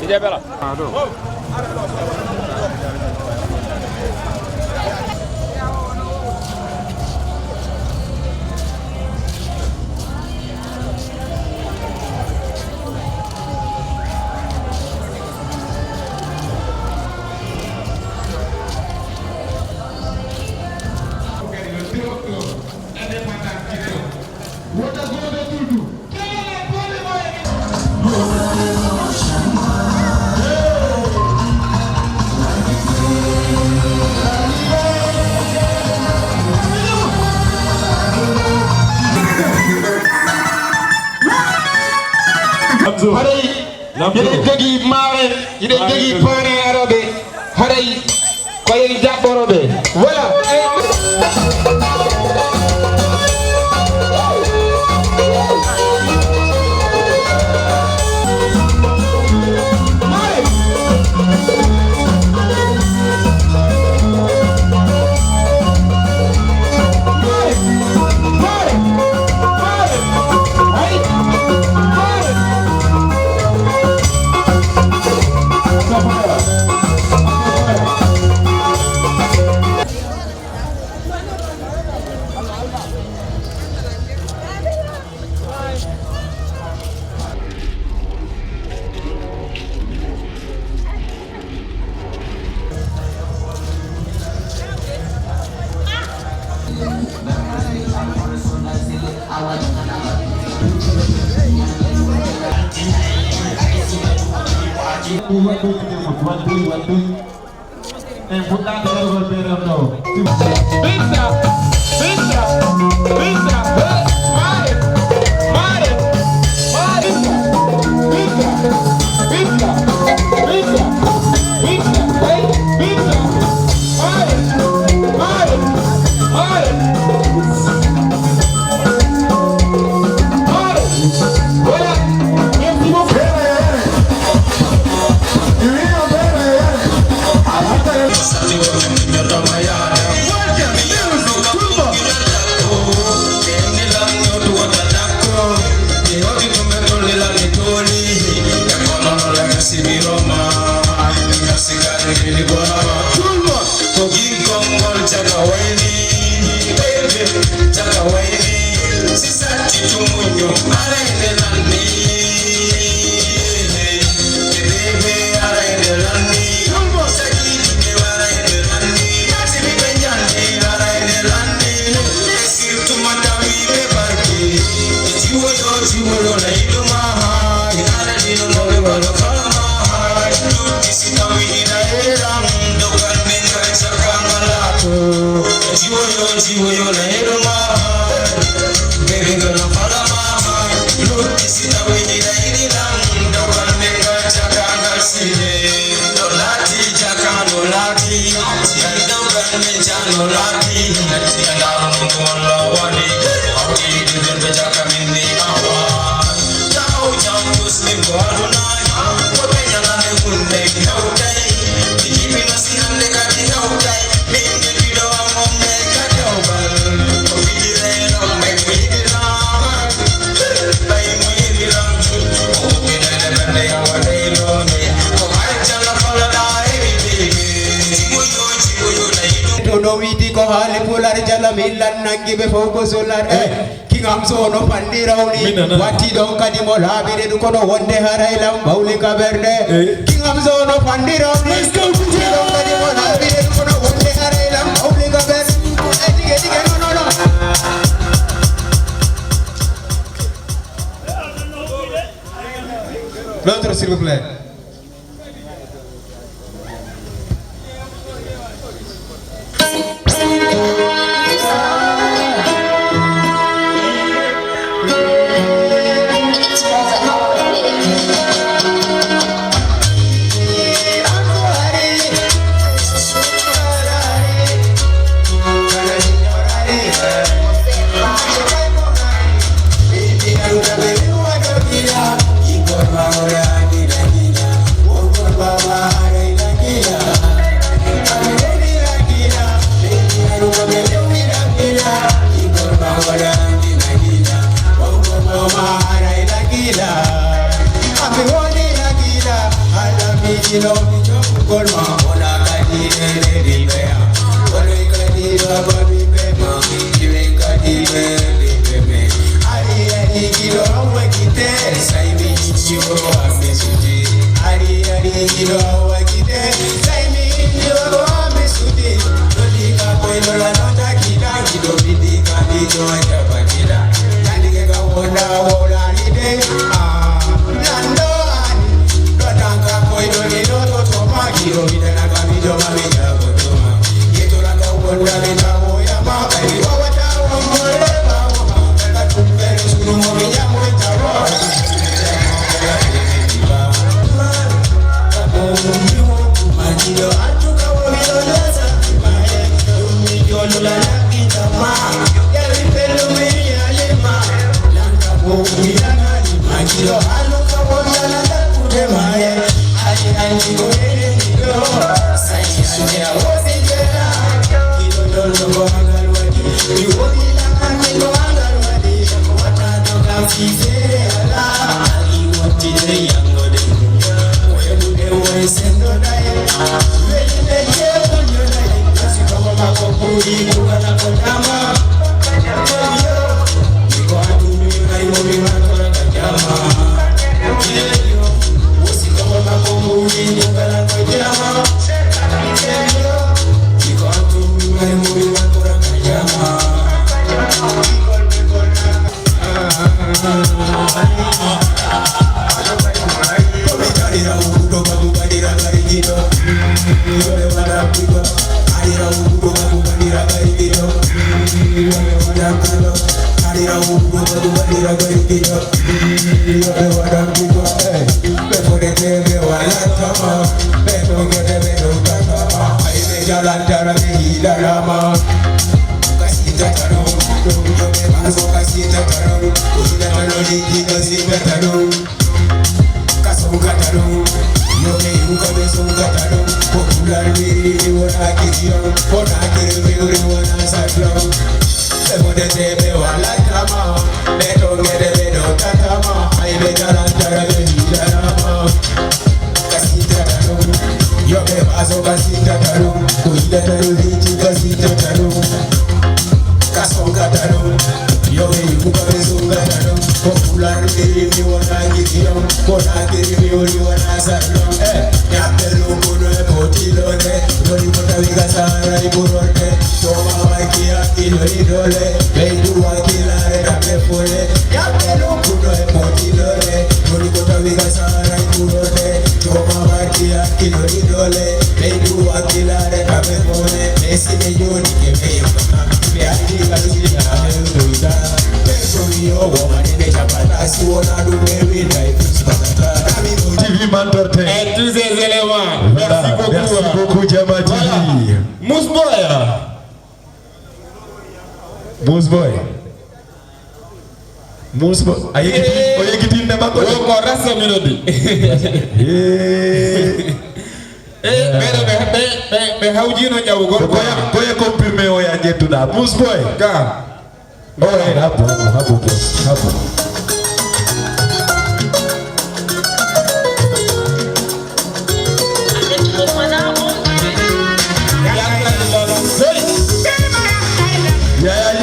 Ide bela. Yéen jogi maare yéen jogi pone arobe haray koy jabborobe voilà nangibe foko solar kingam sono pandirawni wati don kadi mo labire du kono wonde haraylam bawli kaberde kingam sono pandirawni let's go don kadi mo labire du kono wonde haraylam bawli kaberde dige dige no l'autre s'il vous plaît. gila. Ami woni ya gila. Ala mi gilo mi joku kolma. Ona kadire le ribea. Ole kadire babi bema. Iwe kadire ribeme. Ari gilo awe kite. Saimi chiwo ame suti. Ari gilo awe kite. Saimi chiwo ame suti. Lodika koilo la nota kita. Kido bidika bido ajabakila. Nandike wona wola nide. Lando ani. Lodanga koilo ni loto toma. Kido bidana kabido mabija kotoma. Yeto langa wona bida moya maka. Iwa wata wangole bawa maka. Katumbere sunu moja moja roa. Majilo atuka wamiloleza. Yolula lakita ma. Yari pelo mea lema. Lanka bohumila nani. Majilo aluka wamilala kude maye. Aji anjigo ele nido. Saji anjea wosi jela. Kilo dolo wangalwadi. Miwodila anjigo wangalwadi. Watado kamfifere ala. Ali wotile yangode. Webude wesendo daye. Welile yekunyo daye. Kasi kama makopuri kukana kodama. Niko atumi na imomi makora kajama. Wosi kama makopuri kukana kajama. Niko atumi na imomi makora kajama. Tous ces éléments. Merci beaucoup, Jamati. Mouseboy. Oyekiti nema ko rasa melody. Be hawji no jaw go ko ya confirmer o ya jettuda Mouseboy ka. Oh, hapo.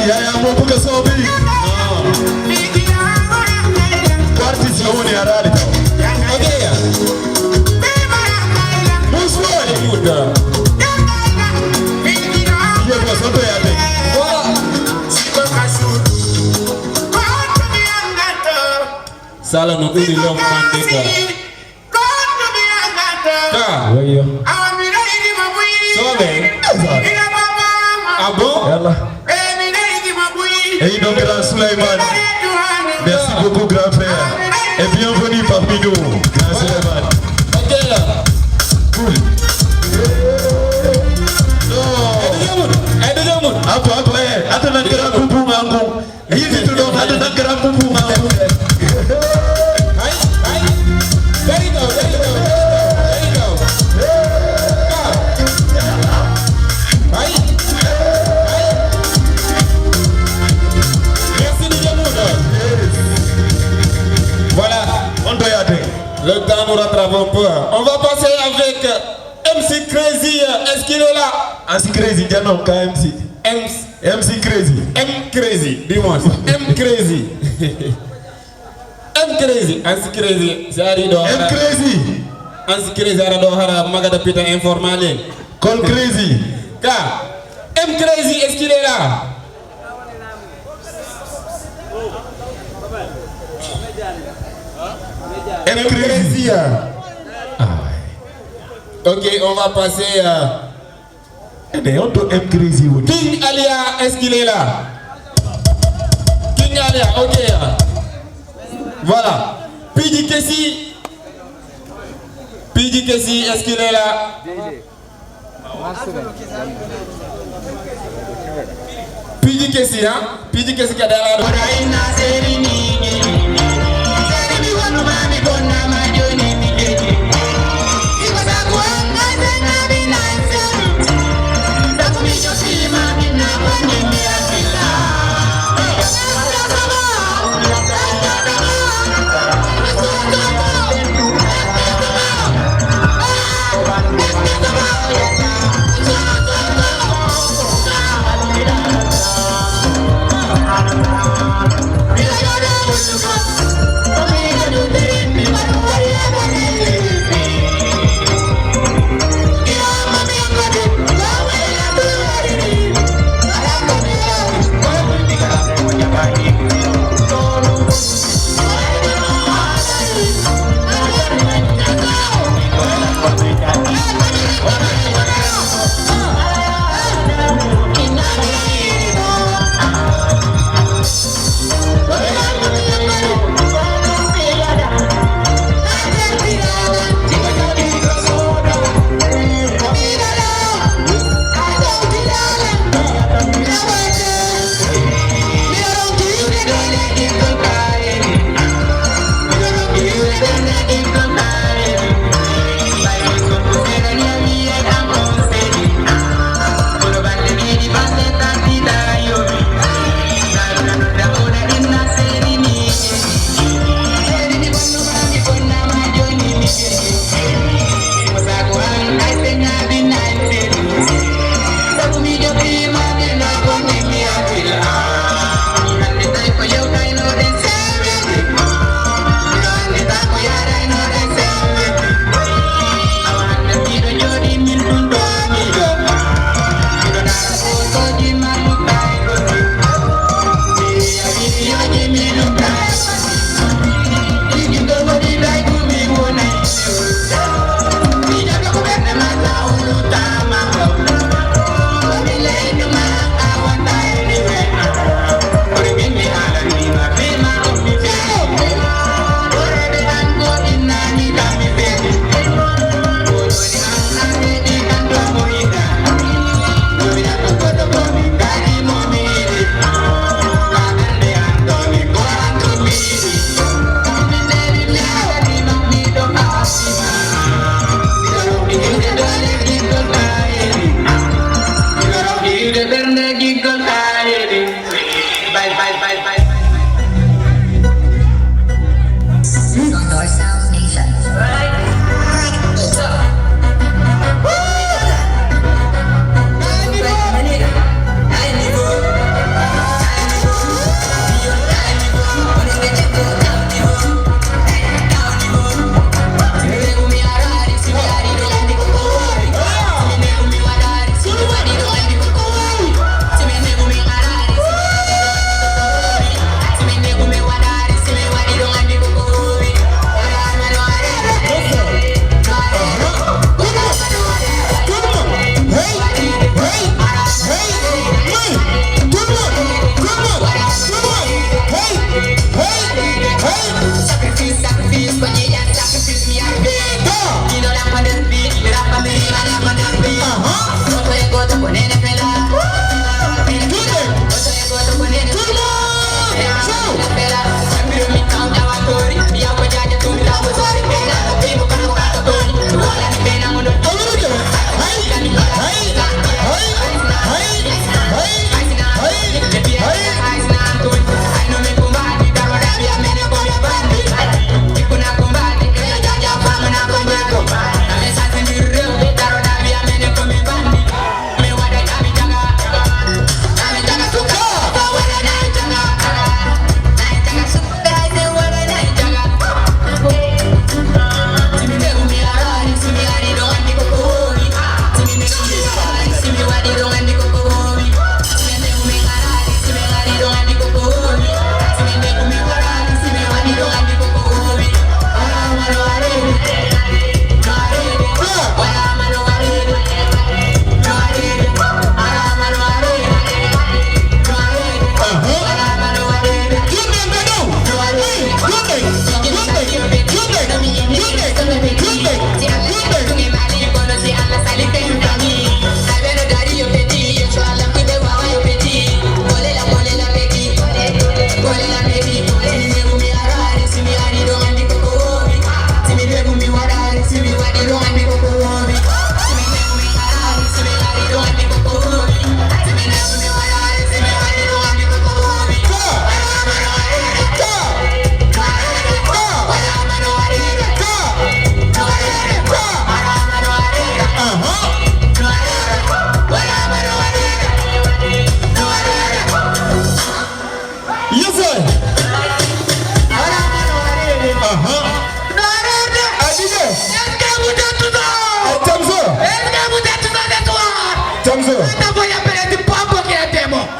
Ya mwapuka sobi. Parti sioni harari tao. Ogea. Mouseboy. Muda. Hiyo kwa soto ya te. Sala no udi long mandika. Ka. Weyo. Sobe. Abo. Yalla. Et donc grand Suleiman, merci beaucoup grand frère et bienvenue parmi nous, grand Suleiman. Ok là, cool. Attends, grand poupou mango. Il dit tout le monde, attends, grand poupou mango. There you go. Voilà. temps nous rattrape un peu. On va passer avec MC Crazy. Est-ce qu'il est là? MC Crazy, Dianon, KMC. MC Crazy. M Crazy, dis-moi. M Crazy. M Crazy. MC Crazy. C'est Arido. M Crazy. MC Crazy Arido Hara Magada Pita informé. Call Crazy. Car M Crazy, est-ce qu'il est là? M Crazy. Ok, on va passer King Alia, est-ce qu'il est là? King Alia, ok. Voilà. PJ Kessi. PJ Kessi, est-ce qu'il est là? PJ Kessi, hein? PJ Kessi qui a derrière.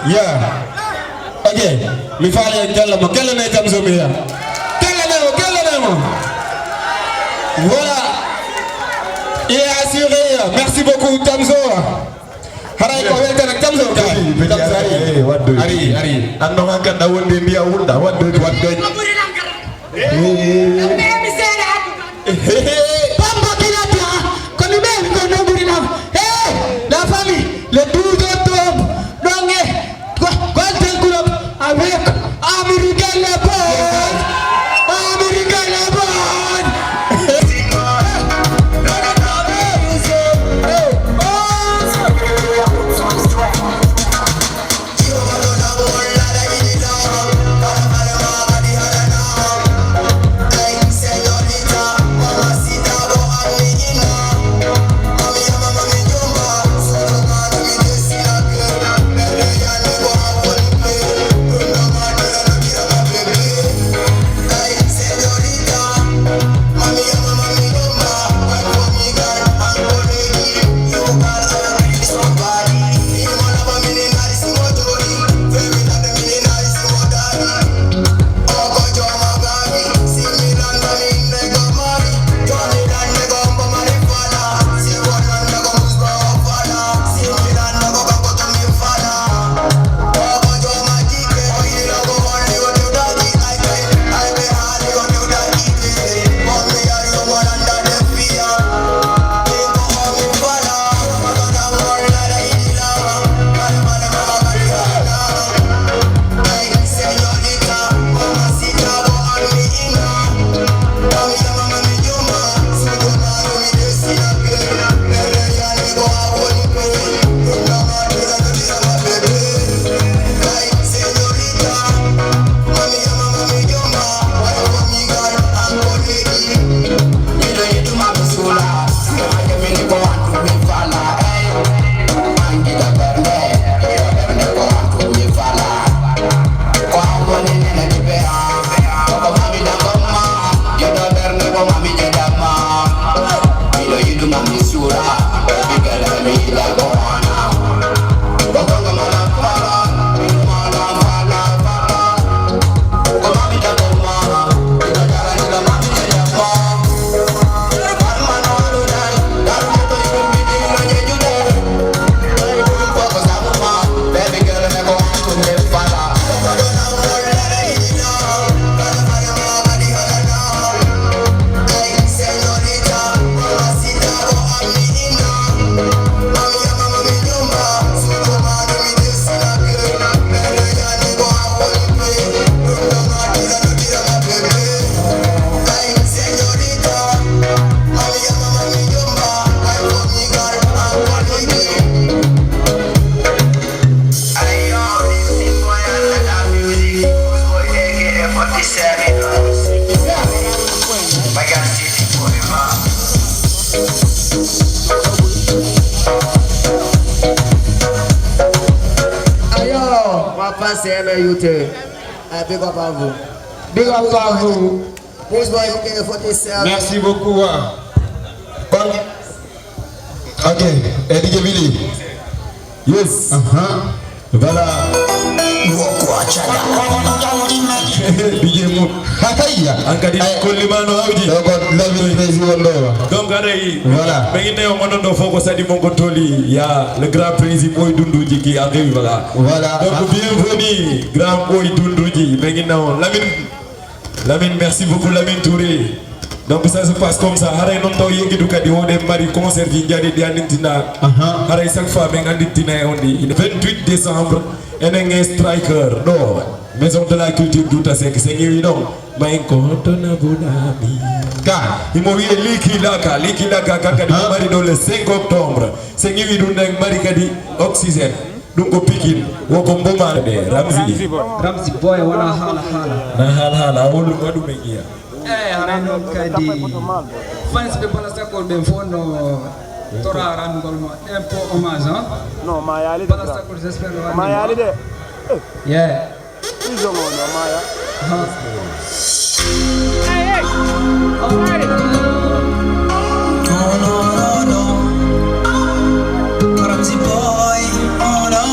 Yeah. Okay. Mi fale quelle ne Tamzo mia. Quelle ne. Voilà. Il est assuré. Merci beaucoup Tamzo. Haray ko welta nak Tamzo kay. Ari. Anno kan da wonde mbiya wulda waddo. Pambo Kilata, comme même qu'on a voulu là. La famille, le 12 octobre, donc, Golden Club avec American Lebon. American Lebon. CMA Youth. Big up à vous. Big up à vous. Merci beaucoup. Ok, DJ Billy. Yes. Voilà. DJ Mou. Ankadi Kolimano Audi. Donc voilà. Ya le grand président Boy Dunduji qui arrive là. Voilà. Donc bienvenue grand Boy Dunduji. Lamine, merci beaucoup Lamine Touré. Donc ça se passe comme ça. Haray non taw yegi du kadi wode mari concert yi jadi di andintina. Haray chaque fois ben andintina on dit le 28 décembre Eneng striker no maison de la culture duta sek sengi no mai konto na bunami ka imowi liki laka kaka di mari do le 5 octobre sengi wi dundeng mari kadi oxygène dum ko pikin wo ko mboma de Ramzi boy wana hala wolu wadu mengia harano kadi fans be balasa ko be fono tora ran golmo impo hommage no mayali balasa ko j'espère mayali de yeah izo no maya hey alright no Ramzi boy oh no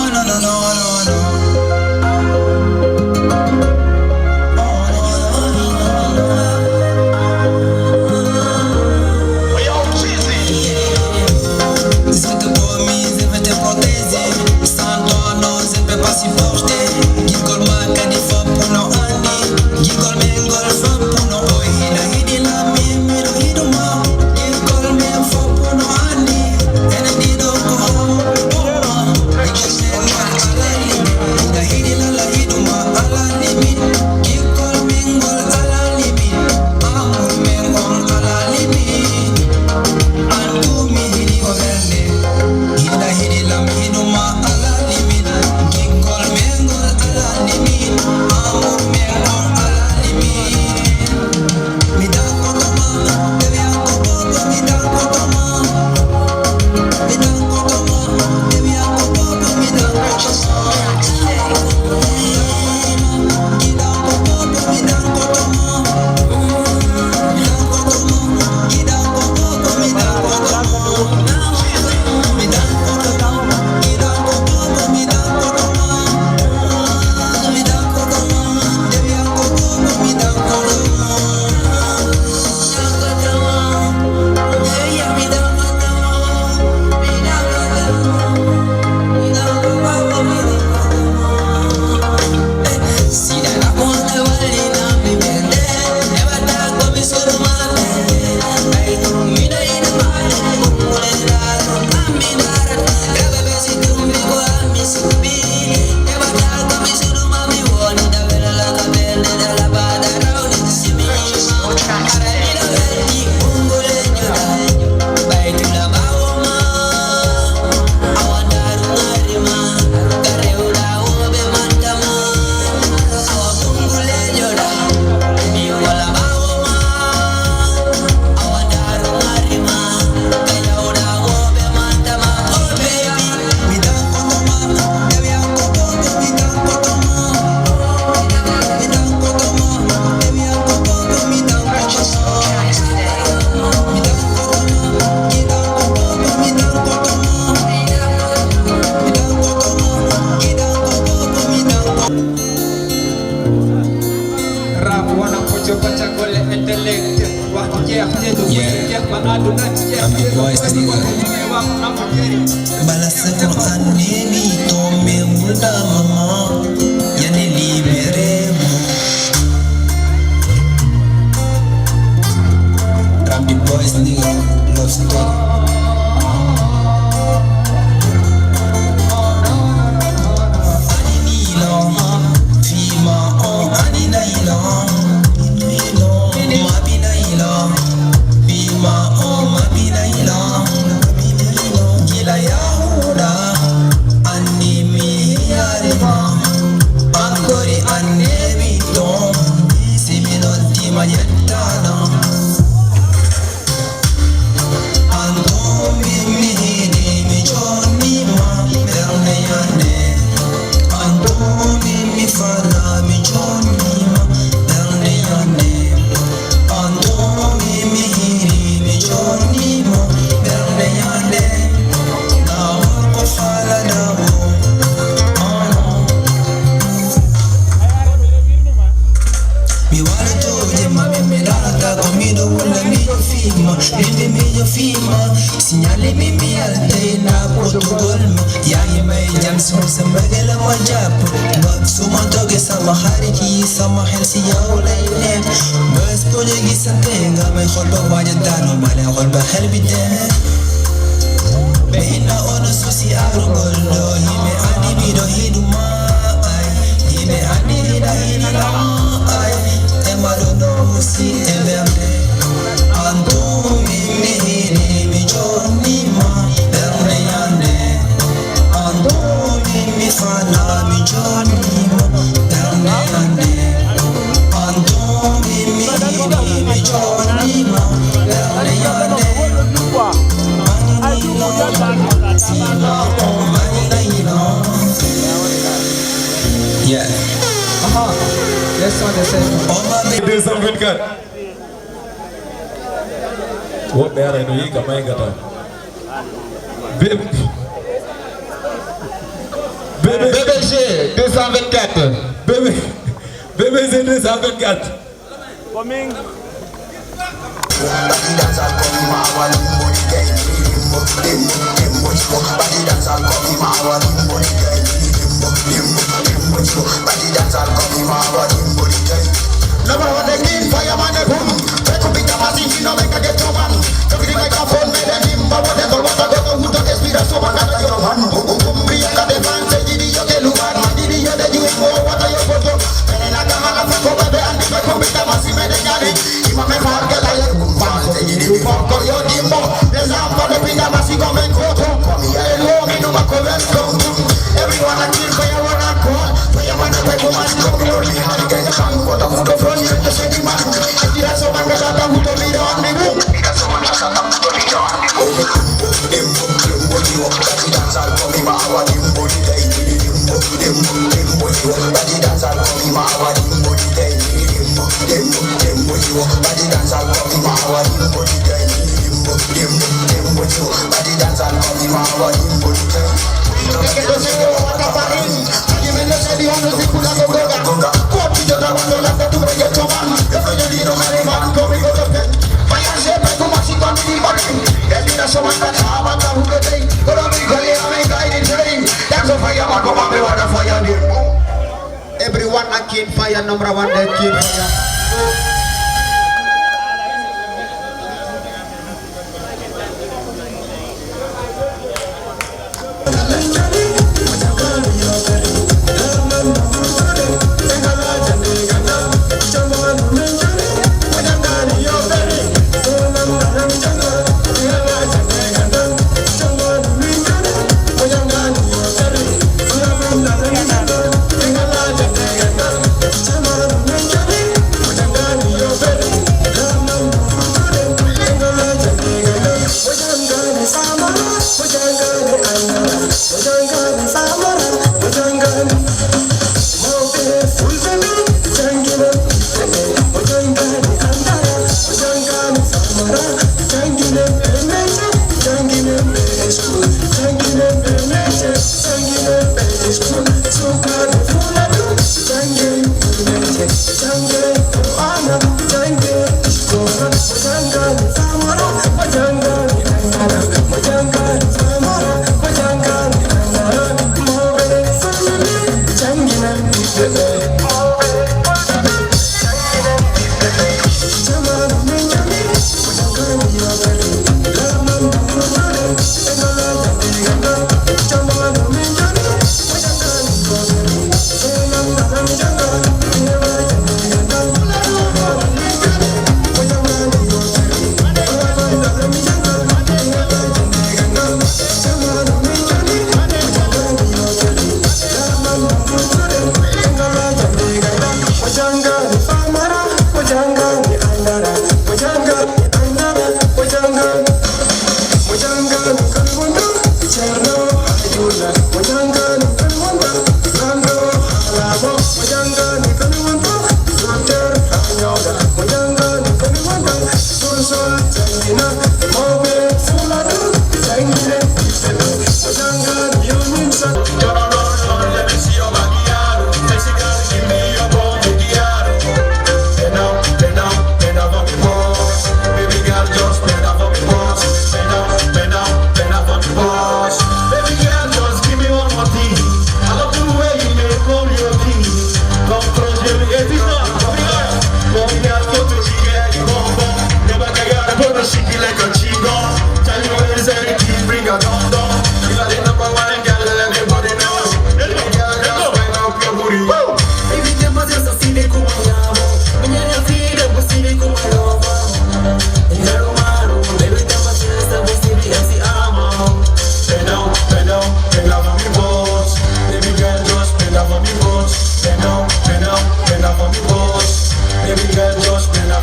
Balasa Quran nemi tome muda mama yani liberemo Ramdi boys nigga love story Sinyale mimi altena potugolma yayi may jam sumsa magala majap bak suma toge sama hariki sama helsi yawlay nek bas pole gi santenga may kholba wajadano mala kholba halbide behina ono susi arugol do hime ani bido hiduma Ime hani hina hina ay emadono si evemde Ando mi hini mi joni ma berne yande Ando mi fana mi joni ma berne yande Ando mi hini mi joni ma berne yande Yeah. Let's on the same. Do something good. What bear I know you can make it. Baby. BBC 224. Baby, c'est 224. Coming. Number one, the king, fireman, the boom. Take up the machine, you know, make a get your man. Take the microphone, make them him, but whatever, what I got, who don't get speed, so I got your hand. Boom, boom, boom, bring up the van, say, did you get Luban, did you get you for what are your photo? And I come out of the cover, and if I come with the machine, and they got it, if I'm a man, get a little fan, say, did you for your dimbo? There's a for the pin, the machine, come and photo. Come here, hello, me, no, my comments, come. Everyone, I kill for your one and call. For your man, I take woman, no glory, and I get the hand, what I'm going to throw you. Everyone I keep fire, number one, they keep fire.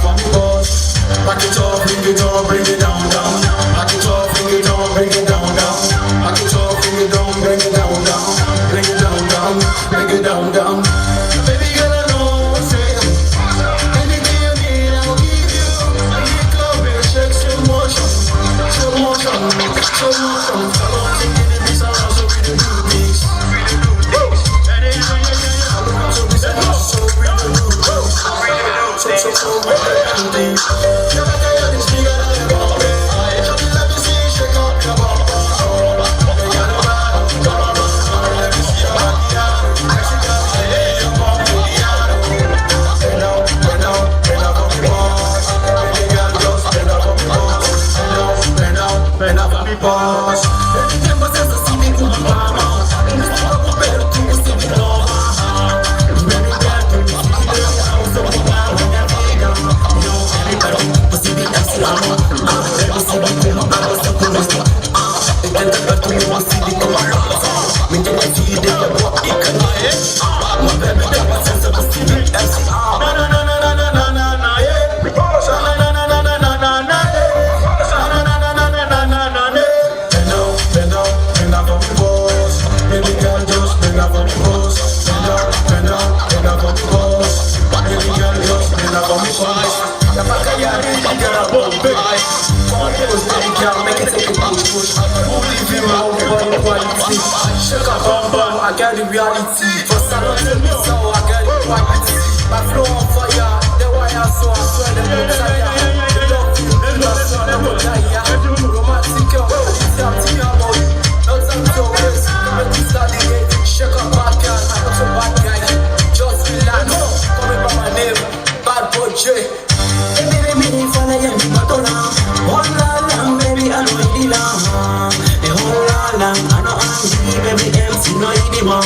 for me boss. Back it up, bring it up, bring it down, down. Back it up, bring it up, bring it down, down. Back it up, bring it down, bring it down, down. Bring it down, down, bring it down, down. Baby girl, I know I say anything you need, I'll give you. I need club, baby, shake some motion, slow motion, slow motion. Come on, take it in this house, so we do things. I got the reality. For salon to me, so I got the quality. My flow on fire, the wire so I swear the moon fire. The love you, the son of a liar. Romantic, it's up to your body. No time to waste. Come and start the game. Shake up back, I'm not a bad guy. Just relax. Coming by my name, Bad Boy J. Baby, follow you, but now. One long, baby, I know it now. The whole long, I know I'm baby, MC, no idioma.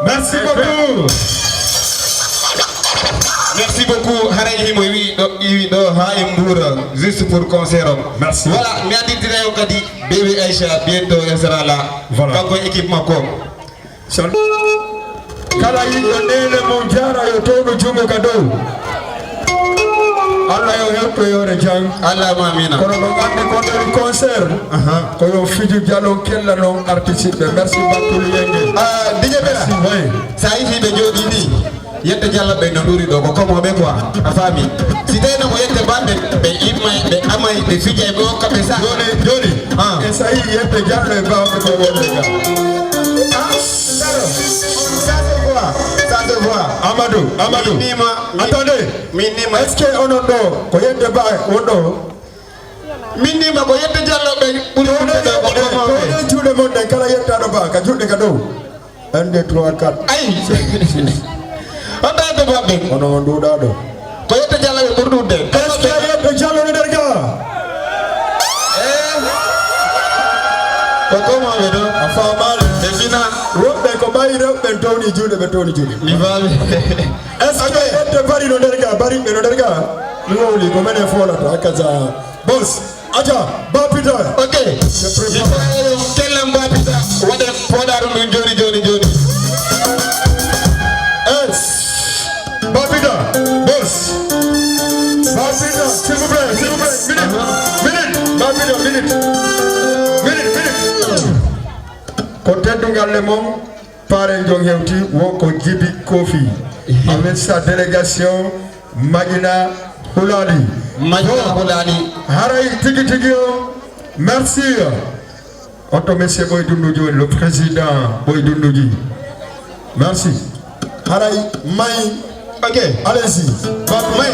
Merci beaucoup. Merci beaucoup. Juste pour concert. Merci. Voilà, merci Baby Aïcha, bientôt elle sera là. Voilà. Comme équipement comme. Kala yidonele monjara yotono jume kado. Allah yo help yo rejang. Allah mamina. Kono no ande kono concert. Ko yo fiju dialo kella non participer. Merci beaucoup yenge. DJ Bella. Oui. Ça ici be jodi ni. Yette jalla be no duri do ko komo be quoi. Afami. Si tay na mo yette bande be imay be amay be fije be o kabe sa. Joli. Et ça y yette dialo e ba ko wonega. Ça se voit. Amadou. Attendez. Minima. Est-ce que on do ko yette ba ondo? Minima ko yette jallo be buri ko ko tout le monde kala yetta do ba ka jodde ka do. 1 2 3 4. Ay. Anda do ba be. Ono nduda do. Ko yette jallo be buri dude. Est-ce que yette jallo ne derga? Ko koma be do. Afamal. Defina. Robe ko bayi robe toni jude be toni jude. Ni vale. Est-ce que yette bari no derga bari be no derga? Loli ko mene fola to akaza. Boss, aja, Bapita. Okay. Tell them Bapita. What the father no Johnny. Yes. Bapita, boss. Bapita, s'il vous plaît. Minute. Bapita, minute. Côté dungal mom, parrain jong hewti woko Djibi Kofi. Avec sa délégation Magina Hulali. Haray tigi merci. Auto monsieur Boy Doundouji, le président Boy Doundouji. Merci. Haray May. Ok. Allez-y. May.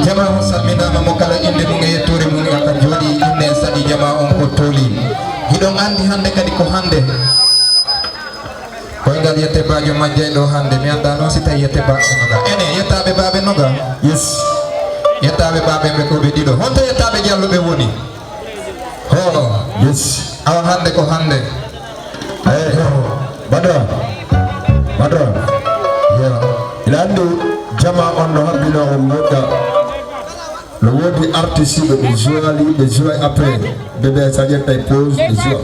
jama salmina mo kala inde mo ngi tore mo ngi aka jodi inde sadi jama on ko toli hido andi hande kadi ko hande ko ngal yete bajo majje do hande mi anda non si tay yete ba noga ene yetabe babe noga yes yetabe babe be ko be dido honto yetabe jallo be woni ho yes awa hande ko hande badra yeah ilando jama on no habino on moda le wodi artiste de jouer après bébé ça vient tay pause de jouer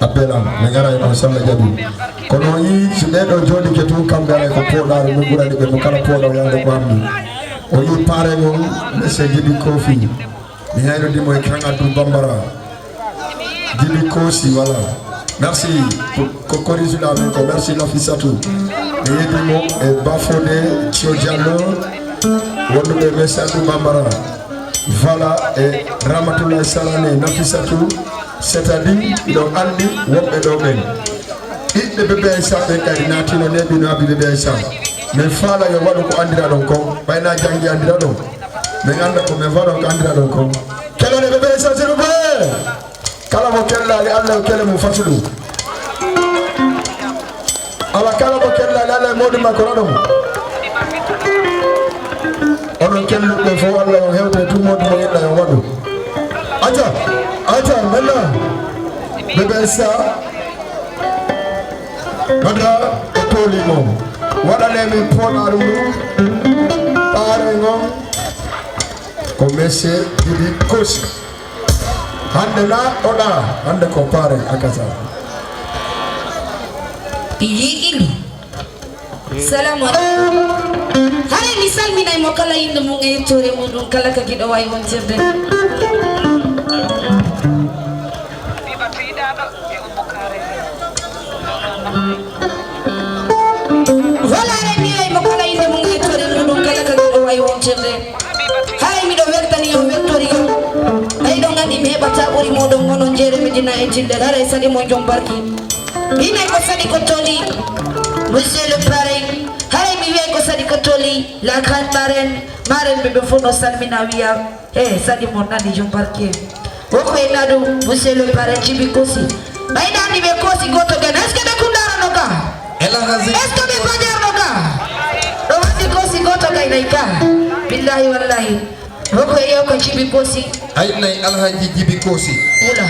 apelam me gara ko sala jabi kono yi sinde do jodi ke tu kambe ko poda no gurade be mo kala poda yande ko amni o yi pare mon monsieur Djibi Kofi mi hayno di moy kan Abdou Bambara Djibi Kosi voilà merci pour corriger la main merci l'office tout et yedi mo e Bafodé Thio Diallo wonno be monsieur Abdou Bambara voilà et Ramatoulaye Salane Nafisatou c'est-à-dire donc andi wonbe do ben idde bebe sa be kadi natino ne bino abi bebe sa mais fala yo wadu ko andira don ko bayna jangi andira don mais anda ko me vado ko andira don ko kala ne bebe sa s'il vous plaît kala mo kella li Allah kella mu fasulu ala kala mo kella li Allah modi makoro don onon kellu be fo Allah yo hewte tout modi mo yella yo wadu aja maintenant bébé ça badra toli mom wadale mi ponaru pare ngom ko monsieur Djibi Kosi hande na oda hande ko pare akasa Ilu Salamu alaikum Hare ni salmina mo kala inde mo ngi tore mo dum kala ka gido way won jerde Voilà mi ay mo kala inde mo ngi tore mo dum kala ka gido way won jerde hay mi do wertani yo wertori yo ay do ngandi me bata buri mo do ngono jere mi dina e tilde hare sadi mo jom barki ina ko sadi ko toli monsieur le parrain hare mi wi ko sadi ko toli la grande marraine bebe fono salmina wiya sadi mo nandi jom barki woko e nadu monsieur le parrain Djibi Kosi ay nandi be Kosi goto gan est-ce que be kundara noka est-ce que be fajar noka do wandi Kosi goto gay naika billahi wallahi woko e yo ko Djibi Kosi ay nay alhaji Djibi Kosi ula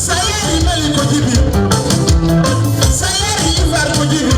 Sayeri Mali ko jibi. Sayeri Ivar ko jibi.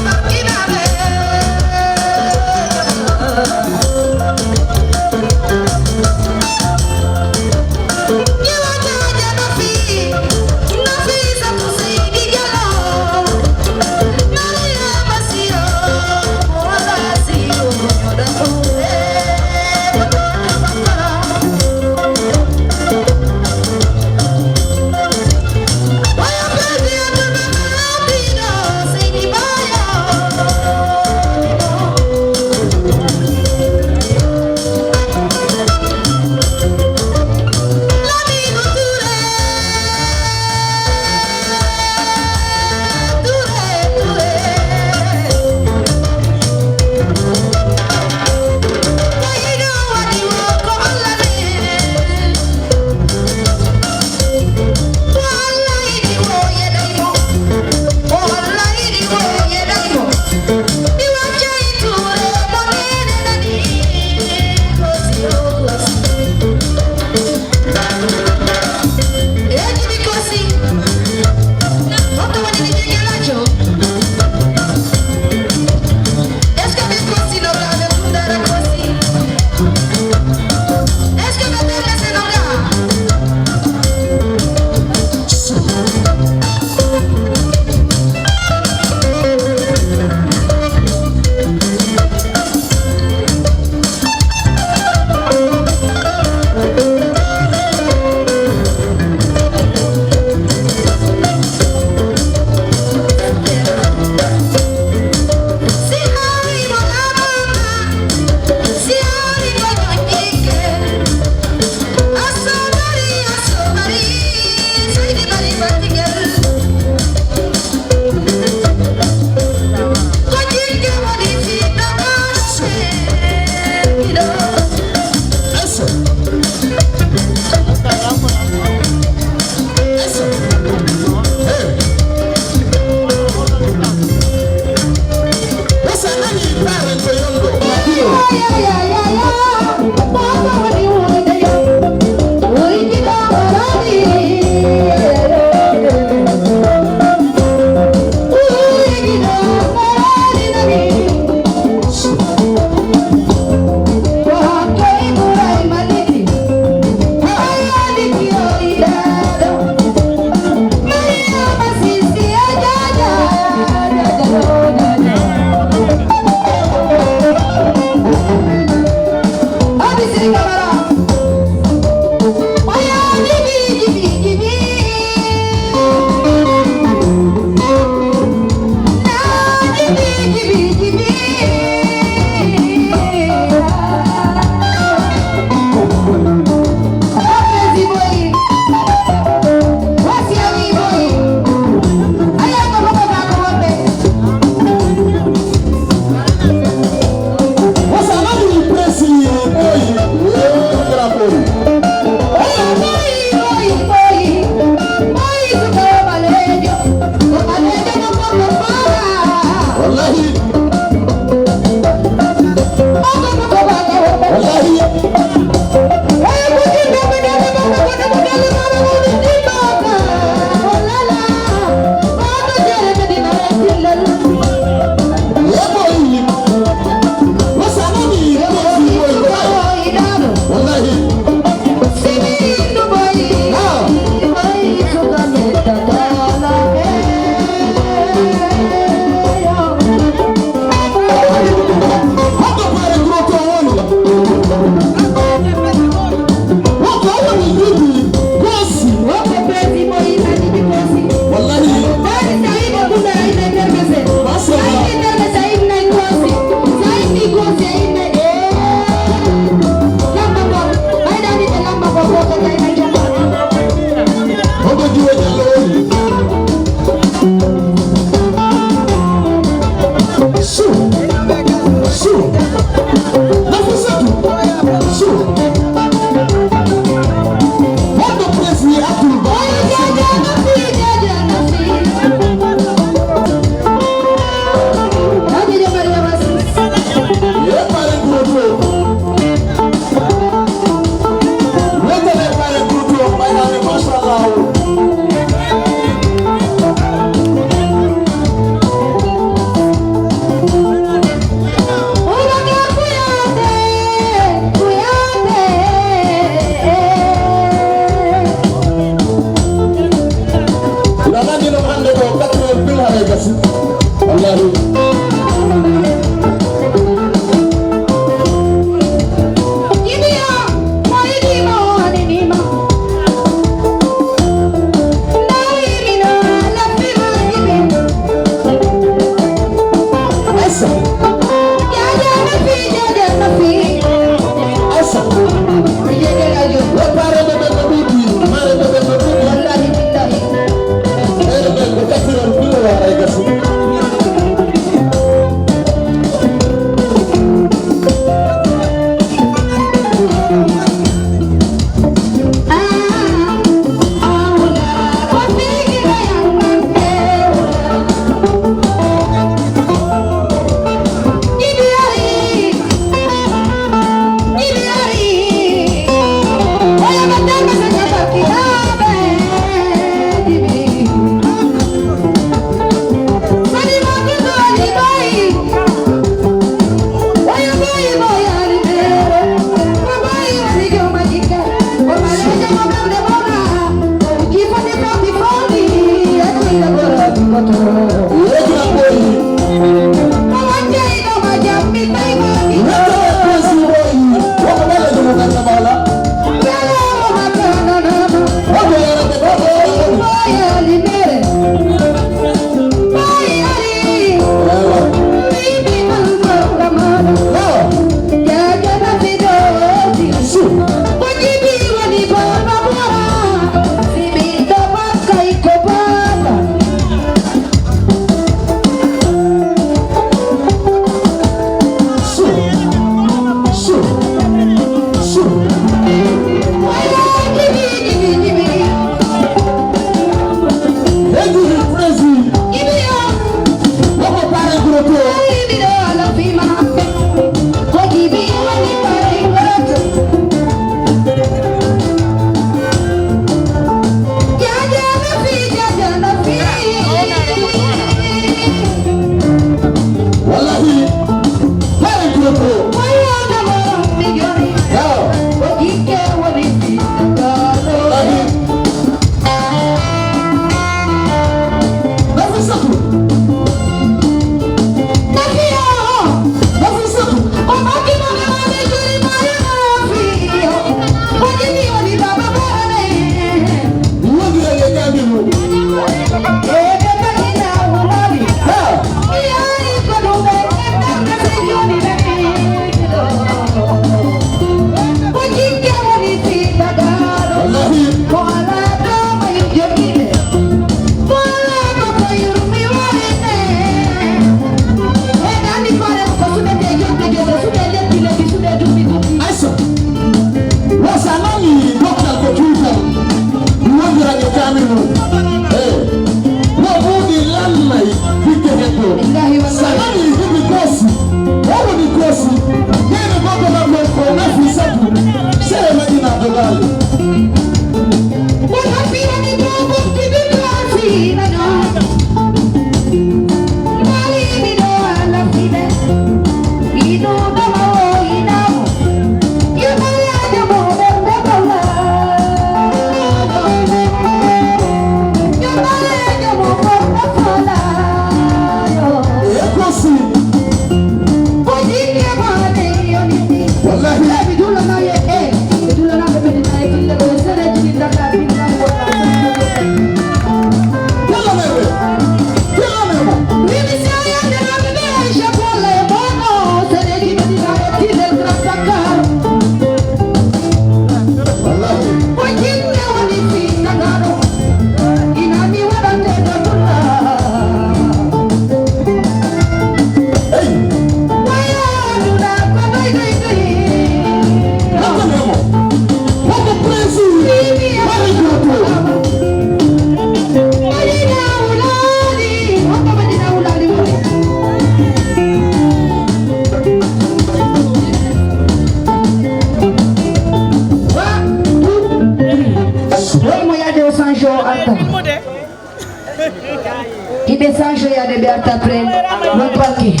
Okay.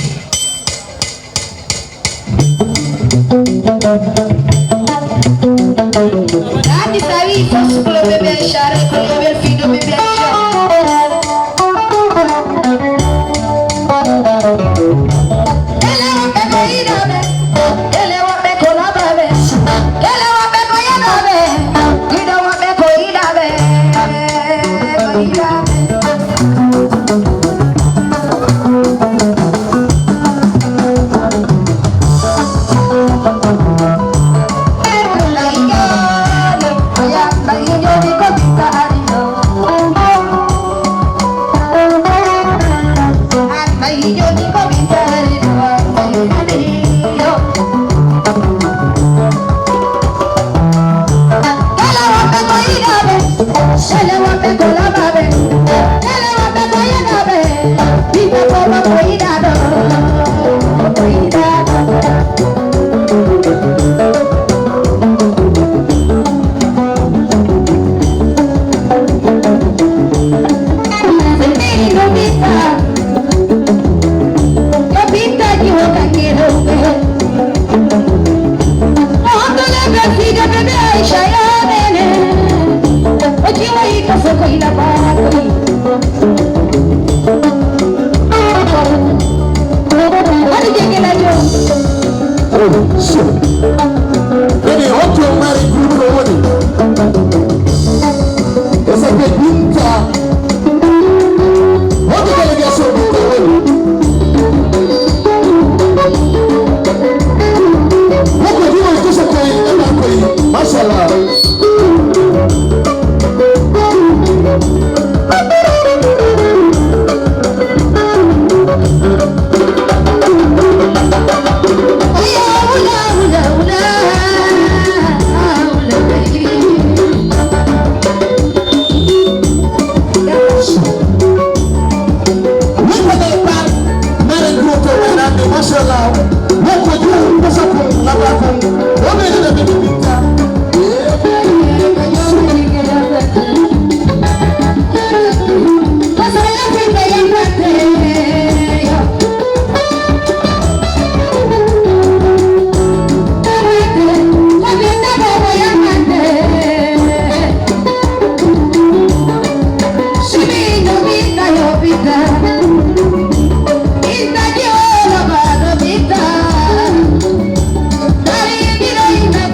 Dadi sawi fosse con le bébé Aïcha, con le belle fille de bébé Aïcha. Ele wa be ko ida be, ele wa be ko la be, ele wa be ko ya na be, ida wa be ko ida be, ko ida be.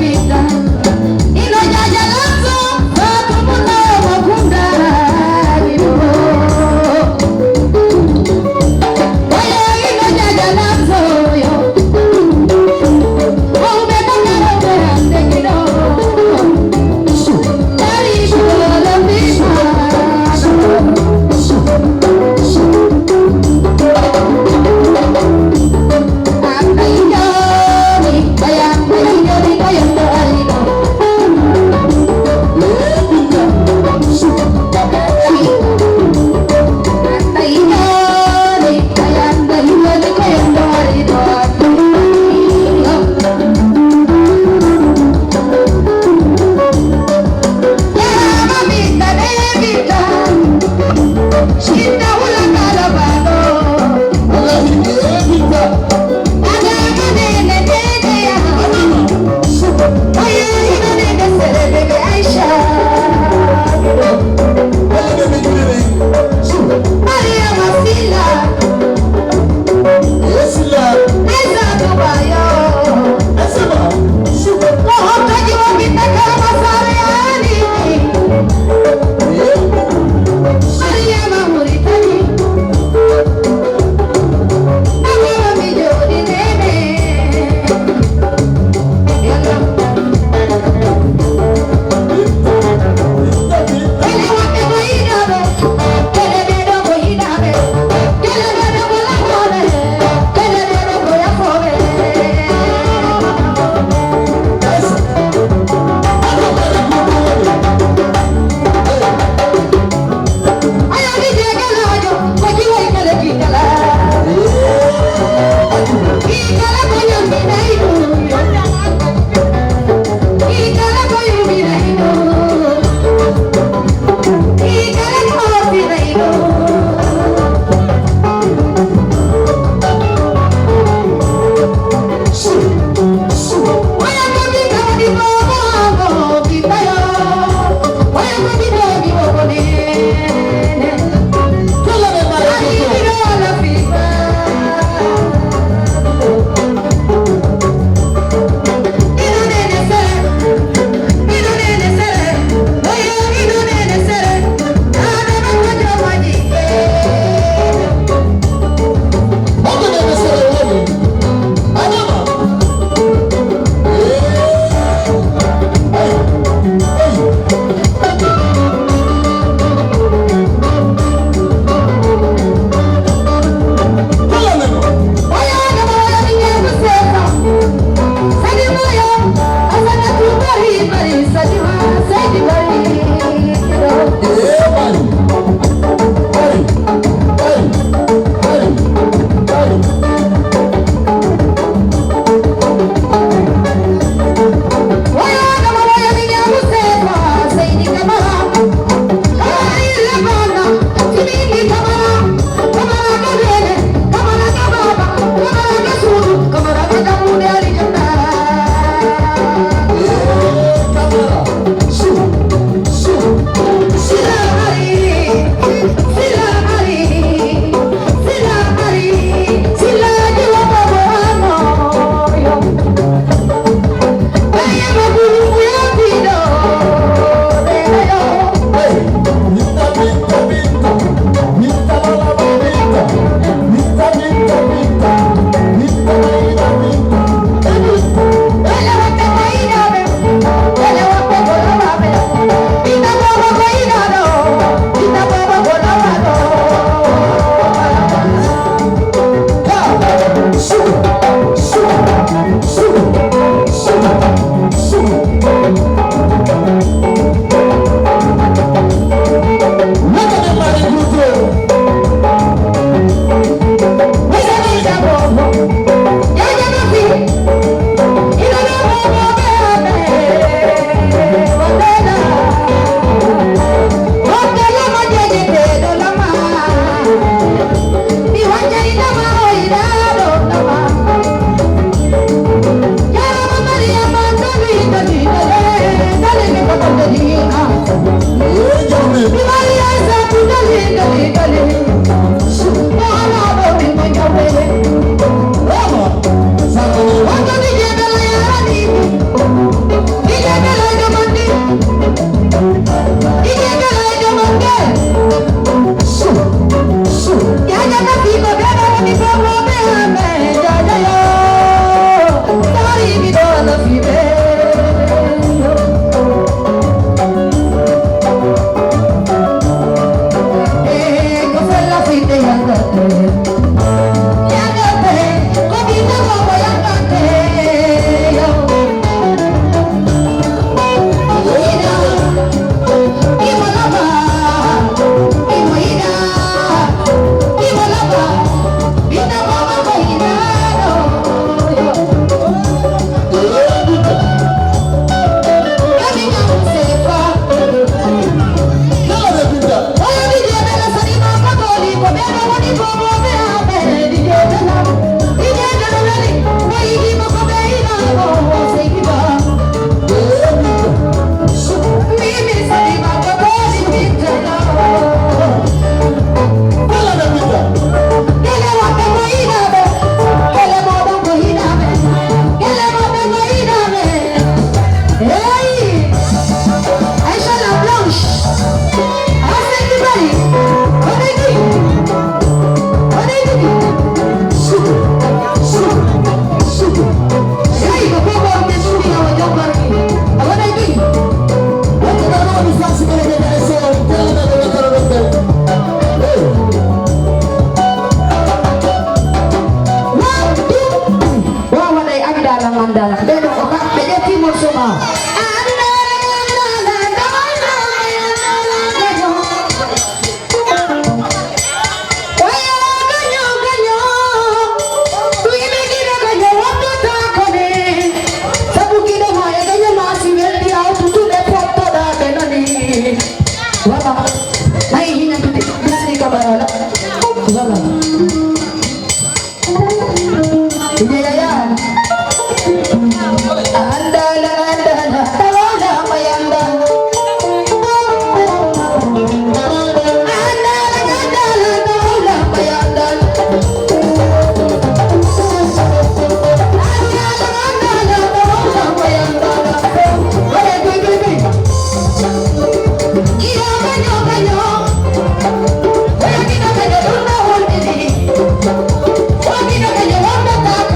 Vida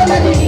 Thank you.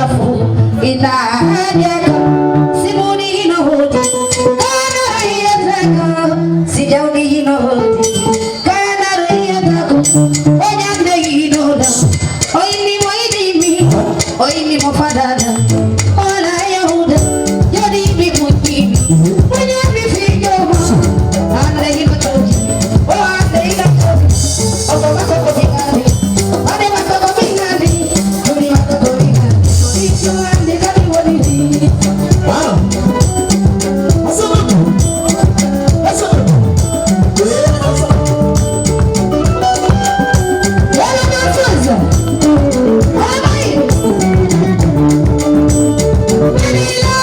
afu inahaja simuni inohoti kana yataka sijauni inohoti kana yataka onyande inoda oini moidimi oini mofadada ona yahuda yodi bimutini onyande fijoma ande inotoji o ande inotoji o bako bingani ande bako bingani uri bako bingani icho ande kali woni wow Mira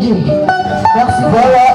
Merci. Voilà.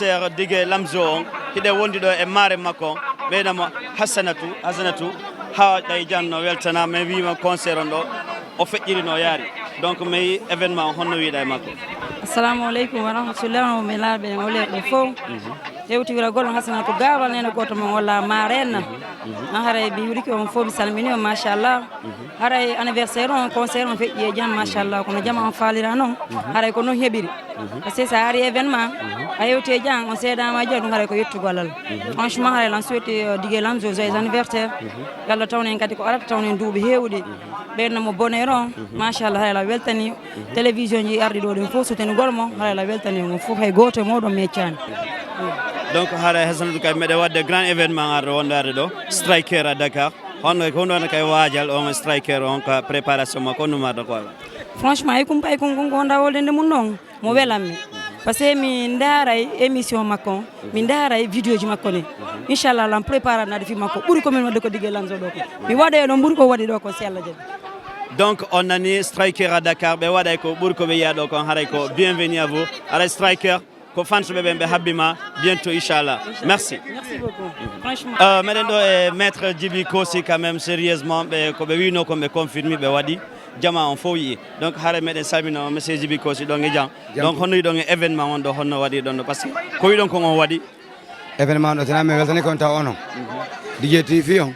concert dige lamzo hide wondi do e mare makko ɓeydamo hasanatu ha ɗay janno weltana mais wima concert on ɗo o feƴƴiri no yaari donc mi événement honno wiiɗa e makko. Assalamu aleykum wa rahmatullah mi laaɓe o leɗɗo fof hewtiwira gollon hasanatu gawal nene goto mon walla marenna haray mi wuriki on fof mi salmini on machallah haray anniversaire on concert on feƴƴi e jaam machallah kono jama on falira noon haray ko noon heɓiri par ce que sa ari événement a hewti e jaam on seedama jeeya ɗum haray ko yettugol Allah franchement haray lan souhaité Digué Lamzo joyeux anniversaire yallah tawnen kadi ko arata tawnen duuɓi hewɗi ɓeydnamo bonheur on machallah haray la weltani télévision ji arɗi ɗo ɗen fof soutenugol mo haray la weltani on fof hay goto e moɗon meccani. Donc haray hasanatu kay meɗe wadde grand événement arde wondade ɗo striker à Dakar hono kay waajal on striker on ka préparation makko on numarɗo ko franchement ay kum gonda woldende mum noon mo welanmi par ce que mi daaray émission makko mi daaray vidéo ji makko ni inchallah lan préparé nade fi makko ɓuuri komin wadde ko Digué Lamzo ɗo ko mi waɗa ɗo ɓuuri ko waɗi ɗo ko si Allah jaɓi. Donc on nani striker à Dakar ɓe waɗay ko ɓuuri ko ɓe yiya ɗo kon haray ko bienvenue à vous haray striker ko fansuɓe ɓe habbima bientôt inchallah. Merci beaucoup franchement meɗen ɗo e maître Djiby Kossy quand même sérieusement ɓe koɓe wino kon ɓe confirmi ɓe waɗi jama on fof yi donc haare meɗen salmino monsieur Djiby Kossy ɗon e jam donc honno yiɗon e événement on ɗo honno waɗi ɗon ɗo par ce que ko wiɗon kon on waɗi événement ɗo tena mi weltani kon taw onon Digué TV on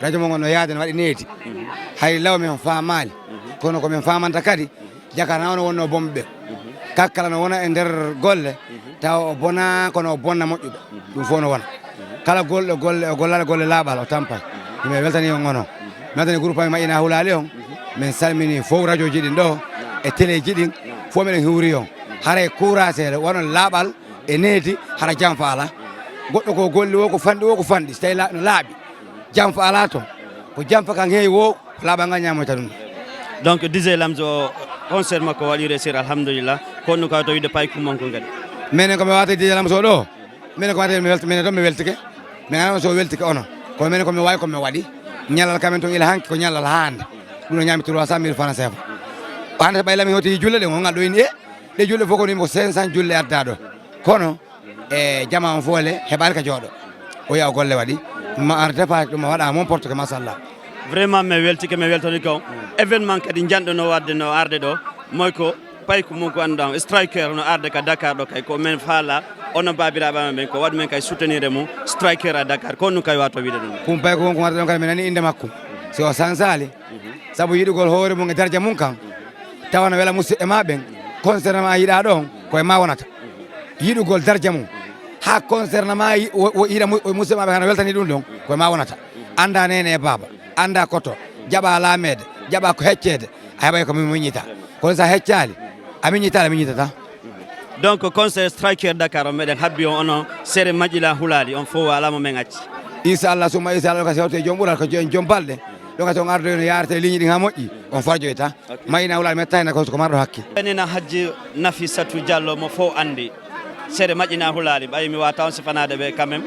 radio mo gon no yaade no waɗi needi hay law min famali kono komin famanta kadi jakana on wonno bomɓe ɓe kakkala no wona e nder golle taw o bona kono o bonna moƴƴuɗo ɗum fof no wona kala golɗo golle o gollala golle laaɓal o tampay mi weltani on onon mi weltani groupe ami Maƴina Hulali on min salmini fof radio ji ɗin ɗo e télé ji ɗin fof miɗen hiwri on haray couragere wonon laaɓal e needi hara jam fa ala goɗɗo ko golli wo ko fanɗi so tawi no laaɓi jam fa ala toon ko jam fa kan heewi wo laaɓal ngal ñamoyta ɗum. Donc Digué Lamzo concert makko waɗi réussir alhamdulillah konno ka to wiide paykum mon kon kadi minen komi wata Digué Lamzo ɗo minen ko wata minen ɗon mi weltike min anama so weltike onon kono minen komi wawi komi waɗi ñallal kamen toon ila hanki ko ñallal hande ɗum no ñaami 300 000 francs CFA hande ɓaylami hoti julle ɗe on ngal ɗo ini ɗe julle fof ko nimo 500 julle adda ɗo kono e jama on foole heɓani ka jooɗo o yiya golle waɗi ma ar départ ɗum waɗa mon porte que machallah vraiment mi weltike mi weltani ko événement kadi janɗono wadde no arde ɗo moy ko payko mum ko anduɗa striker no arde ka Dakar ɗo kay ko men faala onon babiraɓe men ko waɗu men kay soutenir e mum striker à Dakar ko ɗum kay wato wiide ɗum kum payko won ko warta ɗon kadi mi nani inde makko si o sansali saabu yiɗugol hoore mum e dardia mum kan tawa no wela musidɓe ma ɓen concert ma yiɗa ɗon koye ma wonata yiɗugol dardia mum ha concert ma yiɗa musidɓe ma ɓe kana weltani ɗum ɗon koye ma wonata anda nene e baba anda koto jaɓa laamede jaɓa ko heccede a heɓay ko mi miñita kono sa heccali a miñitali a miñitata. Donc concert striker Dakar o meɗen habbi on onon sere Maƴina Hulali on fof alamo men acci inchallah summa inchallah ɗo kasi hewte joom ɓuural ko joom balɗe ɗo kasi on ardoy no yarate ligne ɗin ha moƴƴi on farjoyta Maƴina Hulali mettayna ko marɗo hakke enena hajji Nafissatou Diallo mo fof andi sere Maƴina Hulali ɓayi mi wata on sifanade ɓe quand même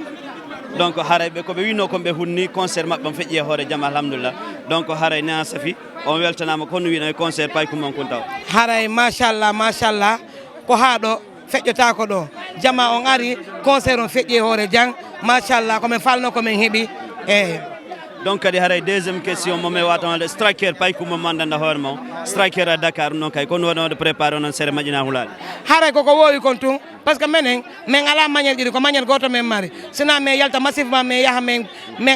donc haray ɓe koɓe wino kon ɓe hunni concert maɓɓe on feƴƴi e hoore jaam alhamdulillah donc haray ne safi on weltanama ko no wino e concert payko mon kon taw haray machallah ko ha ɗo feƴƴotako ɗo jama on ari concert on feƴƴi e hoore jang machallah komin falno komin heeɓi eyyi donc kadi haray deuxiéme question momi watanode striker payko mum mandanda hoore mon striker à Dakar noon kay kono waɗanode préparé onon sere Maƴina Hulali haray koko wowi kon tun par ce que minen min ala mañel ɗiɗi ko mañel goto min mari sina min yalta massivement min yaaha min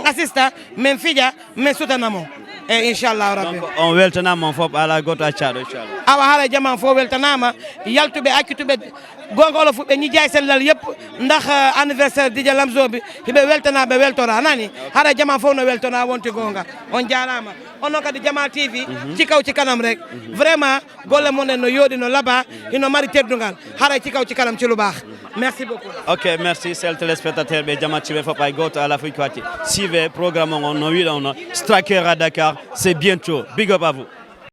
assista min fija min sutanamo eyyi inchallahu rabbi donc on weltanama on fof ala goto accaɗo inchallah awa haray jaman fof weltanama yaltuɓe accituɓe gonga olof ɓe ñijja sellal yëpp ndax anniversaire Digué Lamzo bi hiɓe weltana ɓe weltora nani haɗa jama fof no weltona wonti gonga on jarama onon kadi Jama TV cikaw cikanam rek vraiment golle monen no yooɗi no laaba hino mari teddugal haɗa cikaw cikanam ci lu baax merci beaucoup. Ok, merci sel téléspectateur ɓe Jama TV fof ay goto ala fof ko watti suivez programme on no wiɗon no striker à Dakar c'est bientôt big up à vous.